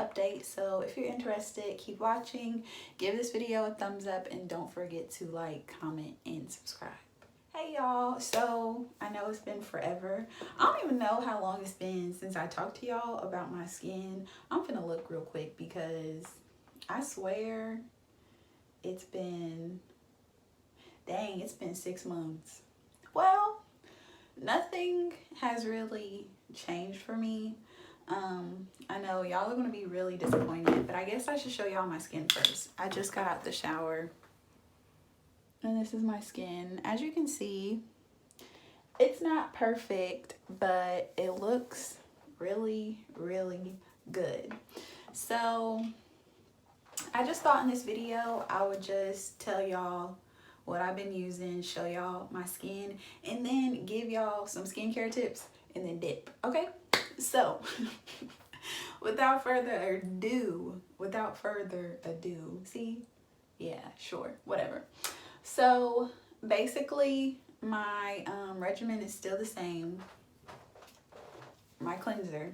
update. So if you're interested, keep watching, give this video a thumbs up, and don't forget to like, comment, and subscribe. Hey y'all, so I know it's been forever. I don't even know how long it's been since I talked to y'all about my skin. I'm gonna look real quick because I swear it's been, dang, it's been 6 months. Well, nothing has really changed for me. I know y'all are gonna be really disappointed, but I guess I should show y'all my skin first. I just got out the shower and this is my skin. As you can see, it's not perfect, but it looks really, really good. So I just thought in this video I would just tell y'all what I've been using, show y'all my skin, and then give y'all some skincare tips and then dip. Okay, so without further ado, see, yeah, sure, whatever. So basically my regimen is still the same. My cleanser,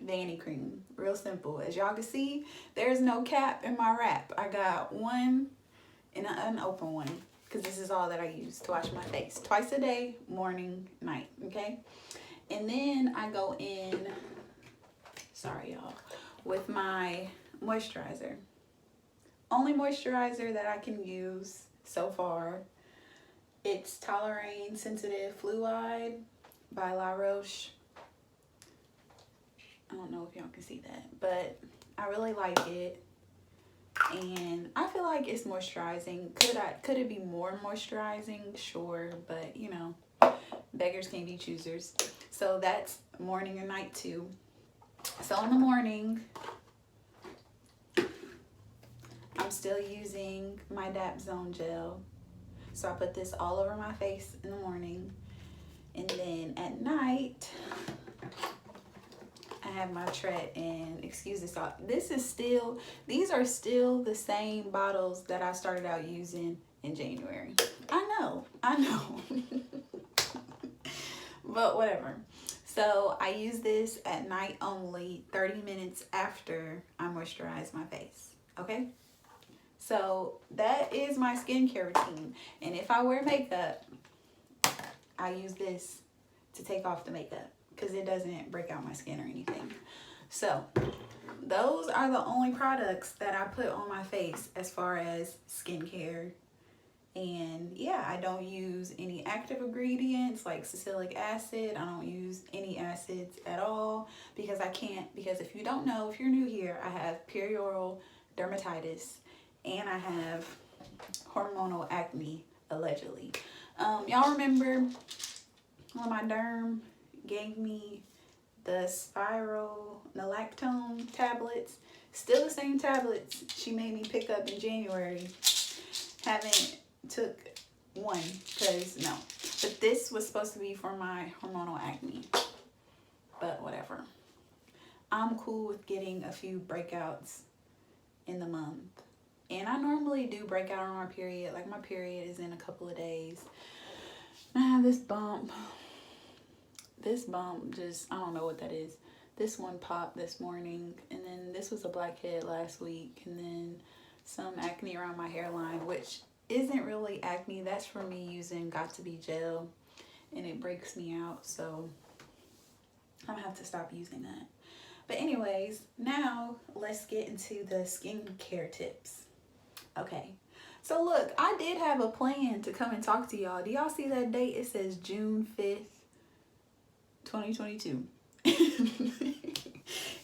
Vanicream, real simple. As y'all can see, there's no cap in my wrap. I got one and an unopened one because this is all that I use to wash my face twice a day, morning, night. Okay, and then I go in, sorry y'all, with my moisturizer. Only moisturizer that I can use so far. It's Toleriane Sensitive Fluide by La Roche. I don't know if y'all can see that, but I really like it, and I feel like it's moisturizing. Could it be more moisturizing? Sure, but you know, beggars can't be choosers. So that's morning and night too. So in the morning, I'm still using my Dapsone Gel. So I put this all over my face in the morning, and then at night I have my Tret, and excuse this, these are still the same bottles that I started out using in January. I know. But whatever. So I use this at night only, 30 minutes after I moisturize my face. Okay? So that is my skincare routine. And if I wear makeup, I use this to take off the makeup because it doesn't break out my skin or anything. So those are the only products that I put on my face as far as skincare. And yeah, I don't use any active ingredients like salicylic acid. I don't use any acids at all because I can't, because if you don't know, if you're new here, I have Perioral Dermatitis and I have Hormonal Acne, allegedly. Y'all remember when my derm gave me the spiral nalactone tablets? Still the same tablets she made me pick up in January. Haven't took one because no, but this was supposed to be for my hormonal acne, but whatever. I'm cool with getting a few breakouts in the month, and I normally do break out on my period. Like my period is in a couple of days. I have this bump just, I don't know what that is. This one popped this morning, and then this was a blackhead last week, and then some acne around my hairline, which isn't really acne. That's for me using Got2b gel, and it breaks me out, so I'm gonna have to stop using that. But anyways, now let's get into the skincare tips. Okay, so look, I did have a plan to come and talk to y'all. Do y'all see that date? It says June 5th, 2022.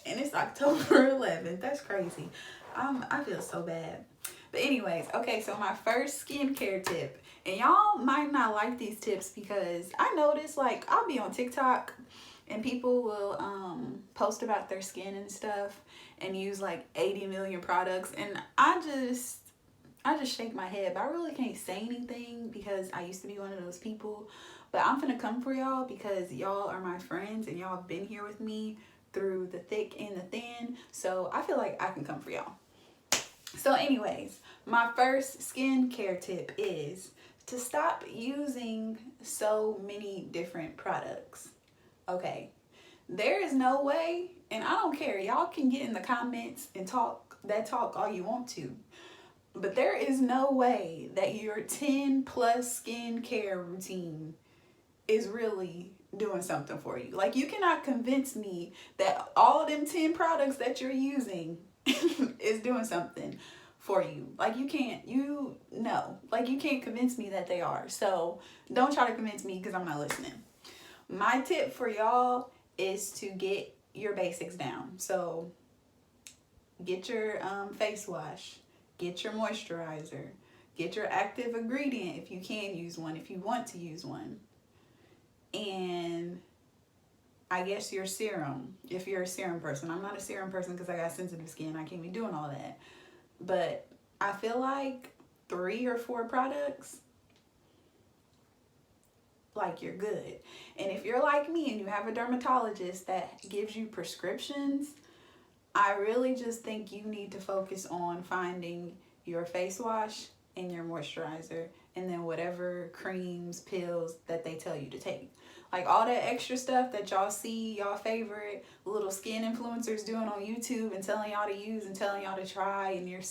And it's October 11th. That's crazy. I feel so bad. But anyways, okay, so my first skincare tip, and y'all might not like these tips because I notice, like, I'll be on TikTok and people will post about their skin and stuff and use like 80 million products, and I just shake my head, but I really can't say anything because I used to be one of those people. But I'm gonna come for y'all because y'all are my friends and y'all have been here with me through the thick and the thin, so I feel like I can come for y'all. So anyways, my first skincare tip is to stop using so many different products. Okay, there is no way And I don't care. Y'all can get in the comments and talk all you want to. But there is no way that your 10 plus skincare routine is really doing something for you. Like, you cannot convince me that all of them 10 products that you're using is doing something for you. Like, you can't convince me that they are. So don't try to convince me, because I'm not listening. My tip for y'all is to get your basics down. So get your face wash, get your moisturizer, get your active ingredient if you can use one, if you want to use one, and I guess your serum if you're a serum person. I'm not a serum person because I got sensitive skin. I can't be doing all that. But I feel like 3 or 4 products, like, you're good. And if you're like me and you have a dermatologist that gives you prescriptions, I really just think you need to focus on finding your face wash and your moisturizer, and then whatever creams, pills that they tell you to take. Like, all that extra stuff that y'all see y'all favorite little skin influencers doing on YouTube and telling y'all to use and telling y'all to try, and your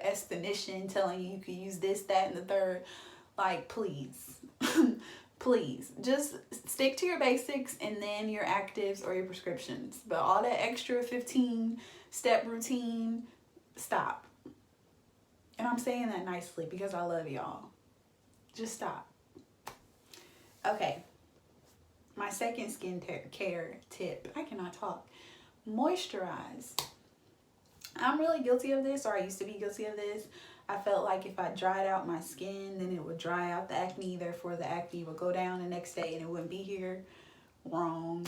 esthetician telling you can use this, that, and the third. Like, please. Please, just stick to your basics and then your actives or your prescriptions. But all that extra 15-step routine, stop. And I'm saying that nicely because I love y'all. Just stop. Okay. My second skin care tip. I cannot talk. Moisturize. I'm really guilty of this, or I used to be guilty of this. I felt like if I dried out my skin, then it would dry out the acne. Therefore, the acne would go down the next day and it wouldn't be here. Wrong.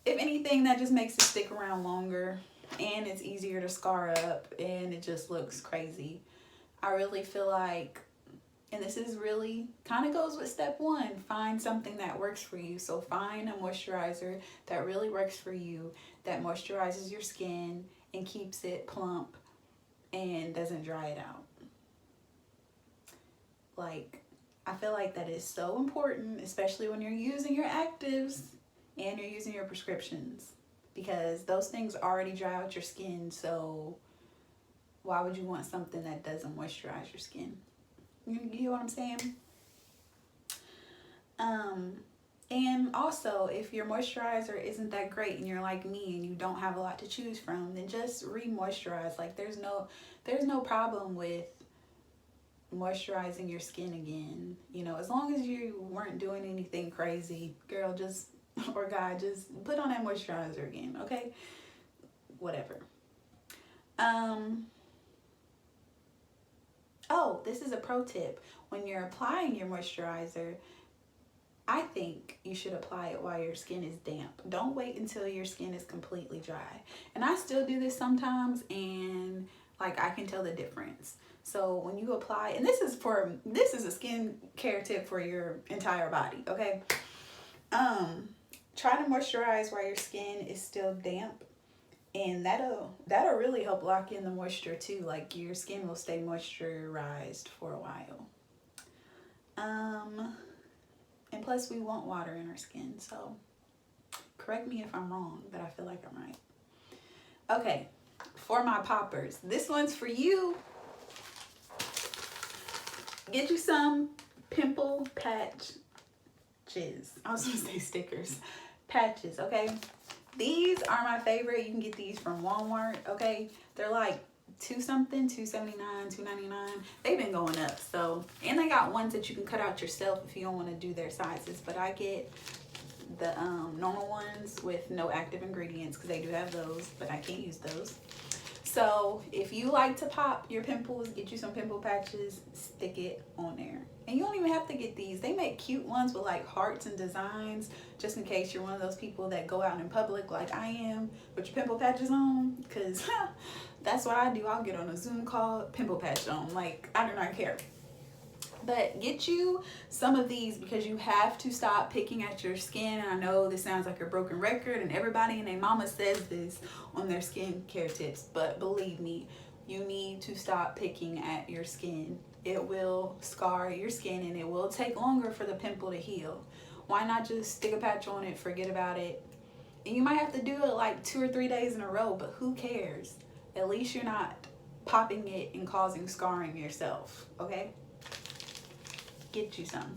If anything, that just makes it stick around longer, and it's easier to scar up, and it just looks crazy. I really feel like, and this is really kind of goes with step 1, find something that works for you. So find a moisturizer that really works for you, that moisturizes your skin and keeps it plump and doesn't dry it out. Like, I feel like that is so important, especially when you're using your actives and you're using your prescriptions, because those things already dry out your skin. So why would you want something that doesn't moisturize your skin? You know what I'm saying? And also, if your moisturizer isn't that great and you're like me and you don't have a lot to choose from, then just re-moisturize. Like, there's no problem with moisturizing your skin again. You know, as long as you weren't doing anything crazy, girl, just, or guy, just put on that moisturizer again, okay? Whatever. Oh, this is a pro tip. When you're applying your moisturizer, I think you should apply it while your skin is damp. Don't wait until your skin is completely dry. And I still do this sometimes, and like, I can tell the difference. So when you apply, and this is a skin care tip for your entire body, okay? Try to moisturize while your skin is still damp, and that'll really help lock in the moisture too. Like, your skin will stay moisturized for a while. And plus, we want water in our skin, so correct me if I'm wrong, but I feel like I'm right. Okay, for my poppers, this one's for you. Get you some Pimple Patches. I was gonna say stickers. Patches, okay? These are my favorite. You can get these from Walmart, okay? They're like $2-something, $2.79, $2.99. They've been going up, so. And they got ones that you can cut out yourself if you don't want to do their sizes. But I get the normal ones with no active ingredients, because they do have those, but I can't use those. So if you like to pop your pimples, get you some Pimple Patches, stick it on there. And you don't even have to get these. They make cute ones with like hearts and designs, just in case you're one of those people that go out in public like I am with your Pimple Patches on, because that's what I do. I'll get on a Zoom call, Pimple Patch on. Like, I do not care. But get you some of these, because you have to stop picking at your skin. And I know this sounds like a broken record, and everybody and their mama says this on their skincare tips, but believe me, you need to stop picking at your skin. It will scar your skin, and it will take longer for the pimple to heal. Why not just stick a patch on it, forget about it, And you might have to do it like 2 or 3 days in a row, but who cares? At least you're not popping it and causing scarring yourself, okay? Get you some.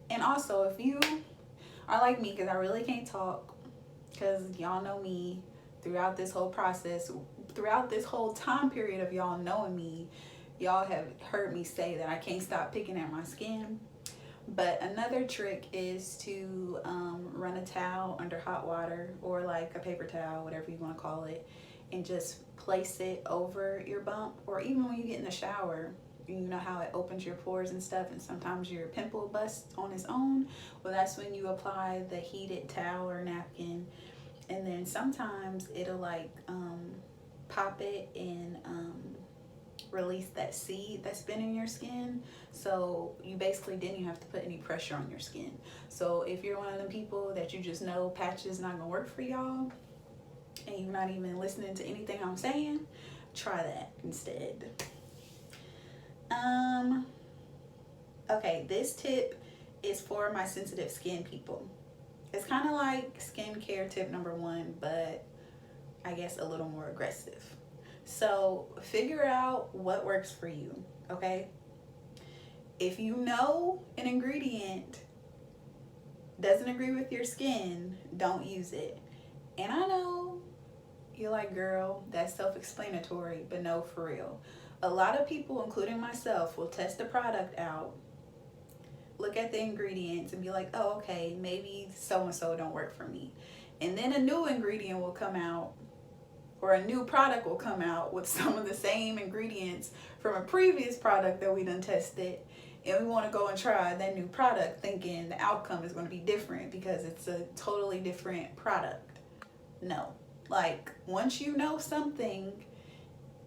And also, if you are like me, because I really can't talk, because y'all know me throughout this whole process, throughout this whole time period of y'all knowing me, y'all have heard me say that I can't stop picking at my skin. But another trick is to run a towel under hot water, or like a paper towel, whatever you want to call it, and just place it over your bump. Or even when you get in the shower, you know how it opens your pores and stuff, and sometimes your pimple busts on its own. Well, that's when you apply the heated towel or napkin, and then sometimes it'll like pop it and release that seed that's been in your skin. So you basically didn't even have to put any pressure on your skin. So if you're one of them people that you just know patches not gonna work for y'all, and you're not even listening to anything I'm saying, try that instead. Okay, this tip is for my sensitive skin people. It's kind of like skincare tip number 1, but I guess a little more aggressive. So figure out what works for you, okay? If you know an ingredient doesn't agree with your skin, don't use it. And I know you're like, girl, that's self-explanatory, but no, for real. A lot of people, including myself, will test the product out, look at the ingredients and be like, oh, okay, maybe so-and-so don't work for me. And then a new ingredient will come out, or a new product will come out with some of the same ingredients from a previous product that we done tested, and we want to go and try that new product thinking the outcome is going to be different because it's a totally different product. No. Like, once you know something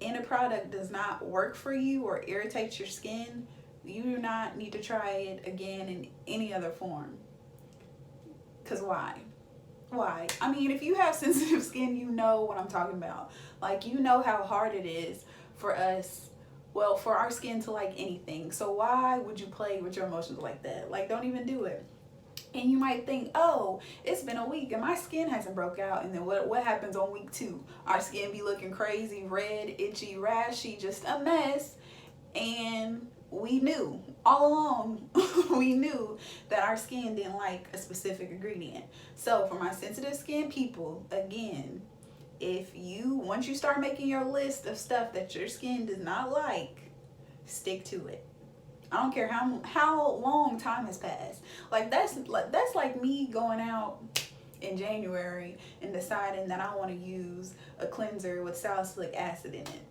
in a product does not work for you or irritates your skin, you do not need to try it again in any other form. Because why? Why? I mean, if you have sensitive skin, you know what I'm talking about. Like, you know how hard it is for us, well, for our skin to like anything. So why would you play with your emotions like that? Like, don't even do it. And you might think, oh, it's been a week and my skin hasn't broke out. And then what happens on week 2? Our skin be looking crazy, red, itchy, rashy, just a mess. And we knew all along, we knew that our skin didn't like a specific ingredient. So for my sensitive skin people, again, once you start making your list of stuff that your skin does not like, stick to it. I don't care how long time has passed. Like that's like me going out in January and deciding that I want to use a cleanser with salicylic acid in it.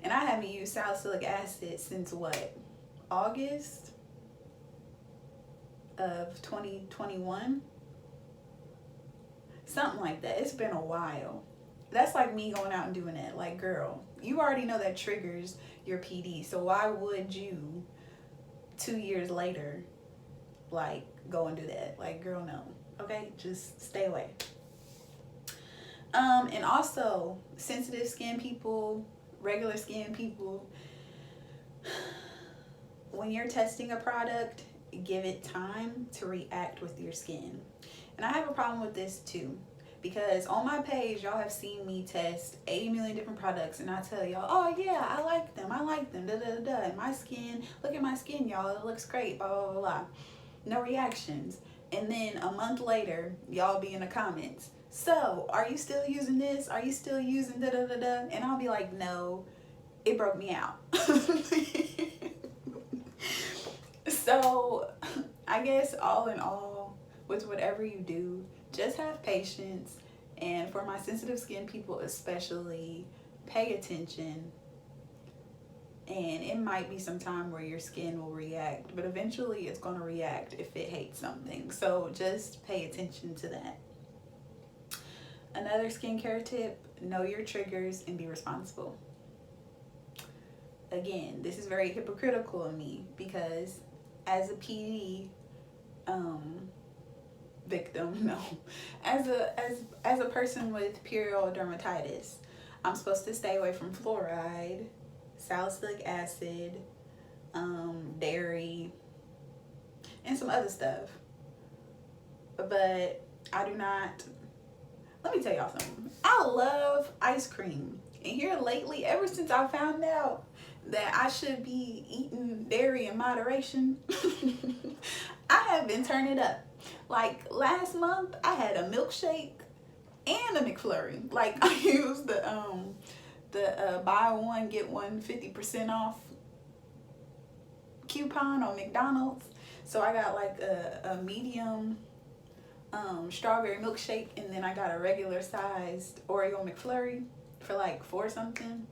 And I haven't used salicylic acid since what? August of 2021? Something like that. It's been a while. That's like me going out and doing that. Like, girl, you already know that triggers your PD. So why would you 2 years later like go and do that? Like, girl, no. Okay? Just stay away. And also sensitive skin people, regular skin people, when you're testing a product, give it time to react with your skin. And I have a problem with this too, because on my page y'all have seen me test 80 million different products, and I tell y'all, oh yeah, I like them, da da da, and my skin, look at my skin, y'all, it looks great, blah blah blah blah. No reactions. And then a month later, y'all be in the comments, so are you still using this? Are you still using da da da da? And I'll be like, no, it broke me out. So I guess all in all, with whatever you do, just have patience. And for my sensitive skin people especially, pay attention. And it might be some time where your skin will react, but eventually it's going to react if it hates something. So just pay attention to that. Another skincare tip, know your triggers and be responsible. Again, this is very hypocritical of me, because as a PD victim, no, as a person with perioral dermatitis, I'm supposed to stay away from fluoride, salicylic acid, dairy, and some other stuff. But I do not. Let me tell y'all something. I love ice cream. And here lately, ever since I found out that I should be eating dairy in moderation, I have been turning up. Like last month, I had a milkshake and a McFlurry. Like I used the buy one get one 50% off coupon on McDonald's. So I got like a medium strawberry milkshake, and then I got a regular sized Oreo McFlurry for like $4 something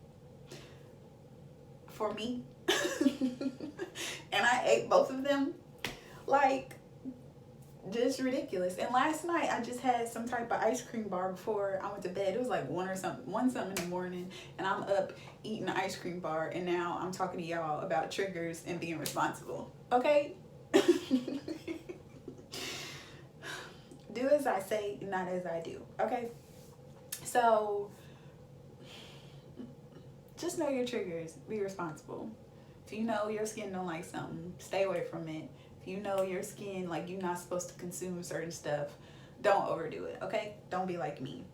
for me. And I ate both of them. Like, just ridiculous. And last night I just had some type of ice cream bar before I went to bed. It was like one something in the morning, and I'm up eating an ice cream bar, and now I'm talking to y'all about triggers and being responsible. Okay? Do as I say, not as I do. Okay? So just know your triggers. Be responsible. If you know your skin don't like something, stay away from it. If you know your skin, like, you're not supposed to consume certain stuff, don't overdo it, okay? Don't be like me.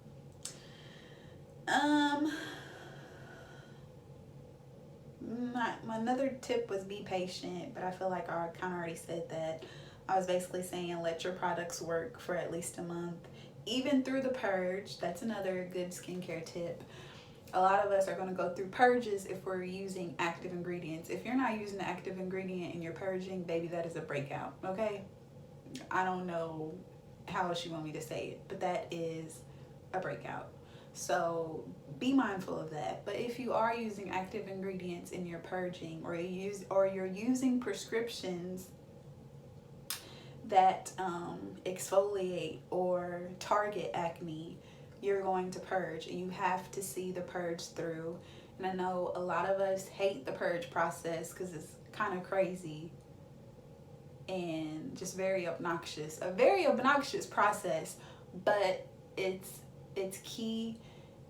Another tip was be patient, but I feel like I kind of already said that. I was basically saying let your products work for at least a month, even through the purge. That's another good skincare tip. A lot of us are going to go through purges if we're using active ingredients. If you're not using the active ingredient and you're purging, baby, that is a breakout, okay? I don't know how else you want me to say it, but that is a breakout. So be mindful of that. But if you are using active ingredients in your purging, or you're using prescriptions that exfoliate or target acne, you're going to purge, and you have to see the purge through. And I know a lot of us hate the purge process because it's kind of crazy and just very obnoxious. A very obnoxious process, but it's key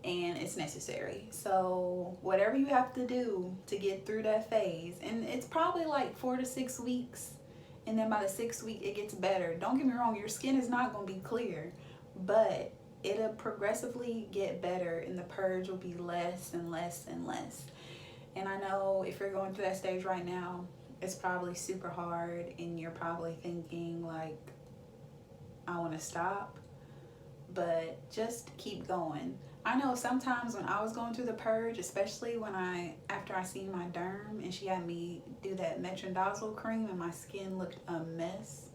and it's necessary. So whatever you have to do to get through that phase, and it's probably like 4 to 6 weeks, and then by the 6th week it gets better. Don't get me wrong, your skin is not going to be clear, but it'll progressively get better, and the purge will be less and less and less. And I know if you're going through that stage right now, it's probably super hard, and you're probably thinking like, I want to stop, but just keep going. I know sometimes when I was going through the purge, especially after I seen my derm and she had me do that metronidazole cream, and my skin looked a mess,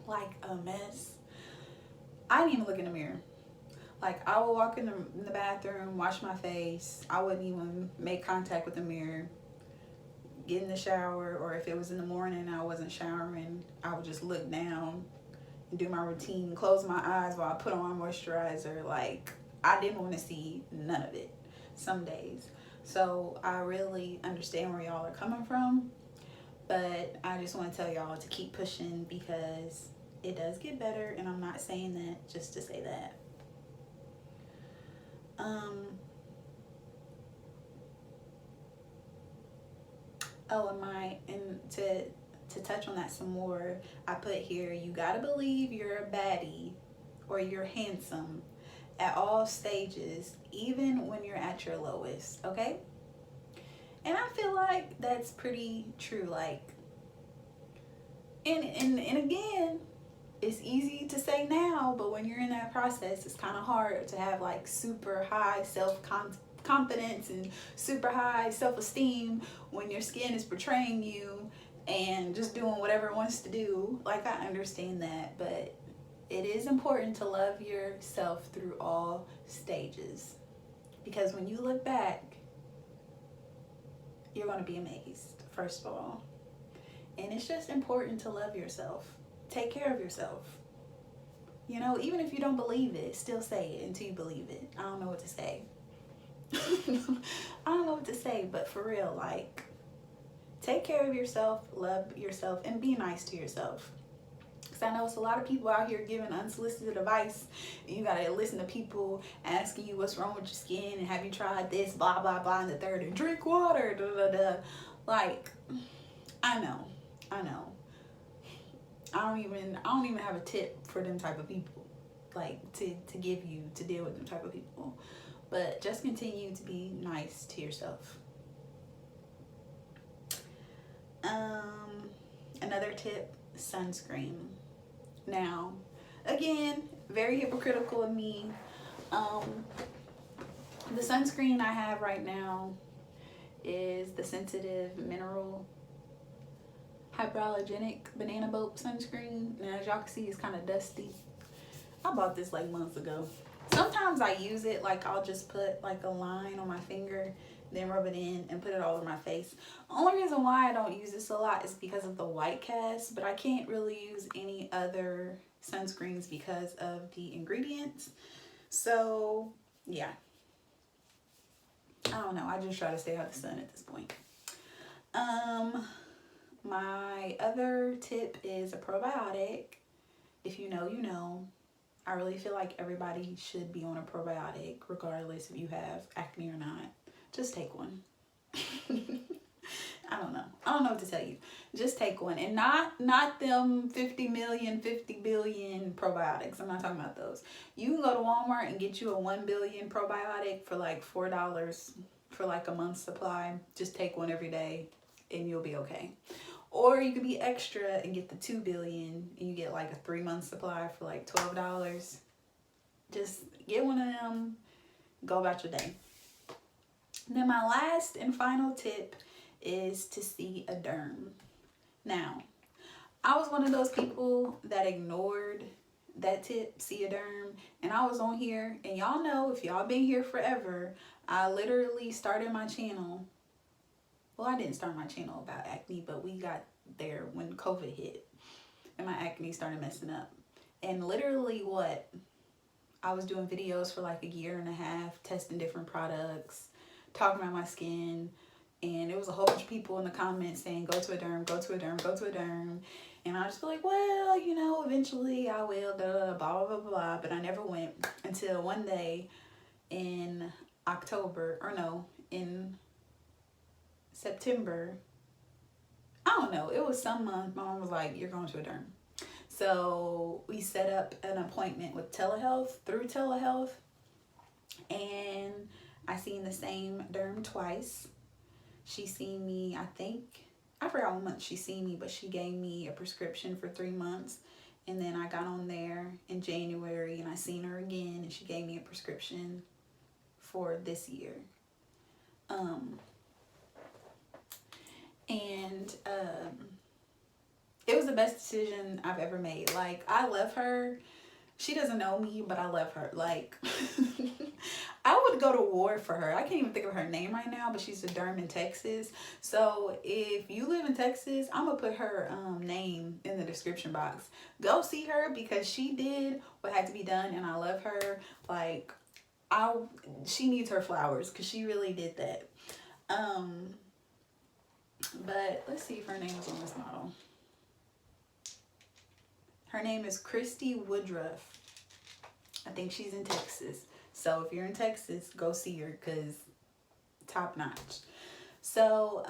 like a mess. I didn't even look in the mirror. Like, I would walk in the bathroom, wash my face. I wouldn't even make contact with the mirror. Get in the shower, or if it was in the morning I wasn't showering, I would just look down and do my routine, close my eyes while I put on my moisturizer. Like, I didn't want to see none of it some days. So I really understand where y'all are coming from, but I just want to tell y'all to keep pushing, because it does get better, and I'm not saying that just to say that. And to touch on that some more, I put here, you gotta believe you're a baddie or you're handsome at all stages, even when you're at your lowest, okay? And I feel like that's pretty true. Like, and again, it's easy to say now, but when you're in that process, it's kind of hard to have like super high self-confidence and super high self-esteem when your skin is betraying you and just doing whatever it wants to do. Like, I understand that, but it is important to love yourself through all stages, because when you look back, you're going to be amazed, first of all. And it's just important to love yourself. Take care of yourself. You know, even if you don't believe it, still say it until you believe it. I don't know what to say. I don't know what to say, but for real, like, take care of yourself, love yourself, and be nice to yourself. Because I know it's a lot of people out here giving unsolicited advice, and you gotta listen to people asking you what's wrong with your skin, and have you tried this, blah, blah, blah, and the third, and drink water, da, da, da. Like, I know. I don't even have a tip for them type of people, like to give you to deal with them type of people. But just continue to be nice to yourself. Another tip, sunscreen. Now, again, very hypocritical of me. The sunscreen I have right now is the Sensitive Mineral Hypoallergenic Banana Boat sunscreen. Now, as y'all can see, it's kind of dusty. I bought this like months ago. Sometimes I use it, like I'll just put like a line on my finger, then rub it in and put it all over my face. Only reason why I don't use this a lot is because of the white cast, but I can't really use any other sunscreens because of the ingredients. So yeah, I don't know, I just try to stay out of the sun at this point. My other tip is a probiotic. If you know, you know. I really feel like everybody should be on a probiotic, regardless if you have acne or not. Just take one. I don't know what to tell you. Just take one, and not them 50 million, 50 billion probiotics. I'm not talking about those. You can go to Walmart and get you a 1 billion probiotic for like $4 for like a month's supply. Just take one every day and you'll be okay. Or you could be extra and get the 2 billion and you get like a 3-month supply for like $12. Just get one of them, go about your day. And then my last and final tip is to see a derm. Now, I was one of those people that ignored that tip, see a derm, and I was on here, and y'all know, if y'all been here forever, I literally started my channel. Well, I didn't start my channel about acne, but we got there when COVID hit and my acne started messing up. And literally I was doing videos for like a year and a half, testing different products, talking about my skin, and it was a whole bunch of people in the comments saying, go to a derm, go to a derm, go to a derm. And I just feel like, well, you know, eventually I will, blah, blah, blah, blah. But I never went until one day in September. I don't know, it was some month. My mom was like, you're going to a derm. So we set up an appointment with through telehealth, and I seen the same derm twice. She seen me, I forgot what month she seen me, but she gave me a prescription for 3 months. And then I got on there in January and I seen her again and she gave me a prescription for this year. It was the best decision I've ever made. Like, I love her. She doesn't know me, but I love her. Like, I would go to war for her. I can't even think of her name right now, but she's a derm in Texas. So if you live in Texas, I'm gonna put her name in the description box. Go see her because she did what had to be done, and I love her. Like, she needs her flowers because she really did that. But let's see if her name is on this model. Her name is Christy Woodruff. I think she's in Texas. So if you're in Texas, go see her because top notch. So,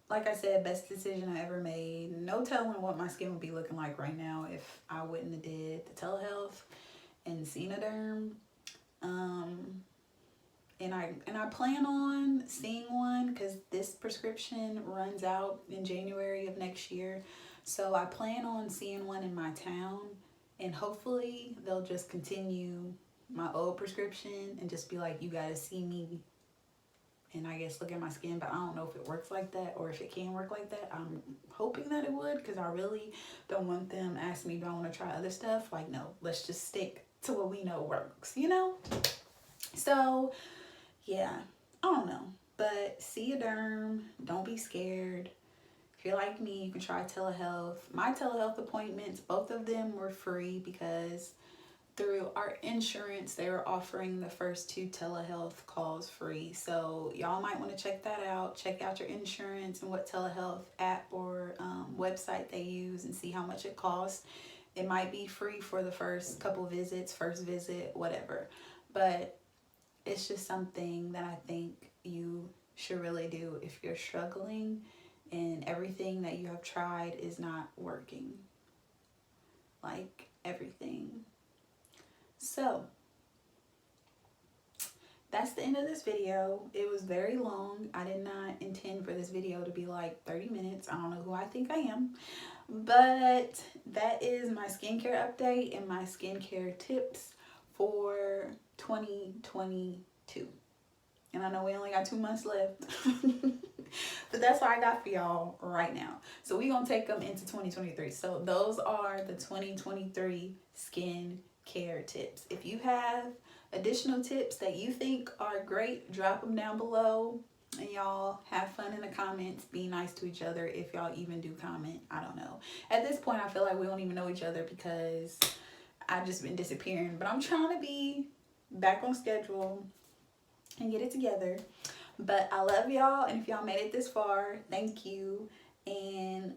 like I said, best decision I ever made. No telling what my skin would be looking like right now if I wouldn't have did the telehealth and seen a derm. And I plan on seeing one because this prescription runs out in January of next year. So I plan on seeing one in my town, and hopefully they'll just continue my old prescription and just be like, you gotta see me and I guess look at my skin. But I don't know if it works like that or if it can work like that. I'm hoping that it would, because I really don't want them asking me, do I want to try other stuff? Like, no, let's just stick to what we know works, you know? So yeah, I don't know, but see a derm, don't be scared. If you're like me, you can try telehealth. My telehealth appointments, both of them were free because through our insurance, they were offering the first 2 telehealth calls free. So y'all might want to check that out. Check out your insurance and what telehealth app or website they use and see how much it costs. It might be free for the first couple visits, first visit, whatever. But it's just something that I think you should really do if you're struggling and everything that you have tried is not working. like everything. So that's the end of this video. It was very long. I did not intend for this video to be like 30 minutes. I don't know who I think I am. But that is my skincare update and my skincare tips for 2022. And I know we only got 2 months left. But that's what I got for y'all right now. So we're going to take them into 2023. So those are the 2023 skincare tips. If you have additional tips that you think are great, drop them down below. And y'all have fun in the comments. Be nice to each other if y'all even do comment. I don't know. At this point, I feel like we don't even know each other because I've just been disappearing. But I'm trying to be back on schedule and get it together. But I love y'all. And if y'all made it this far, thank you. And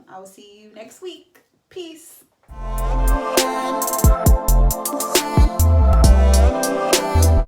I will see you next week. Peace.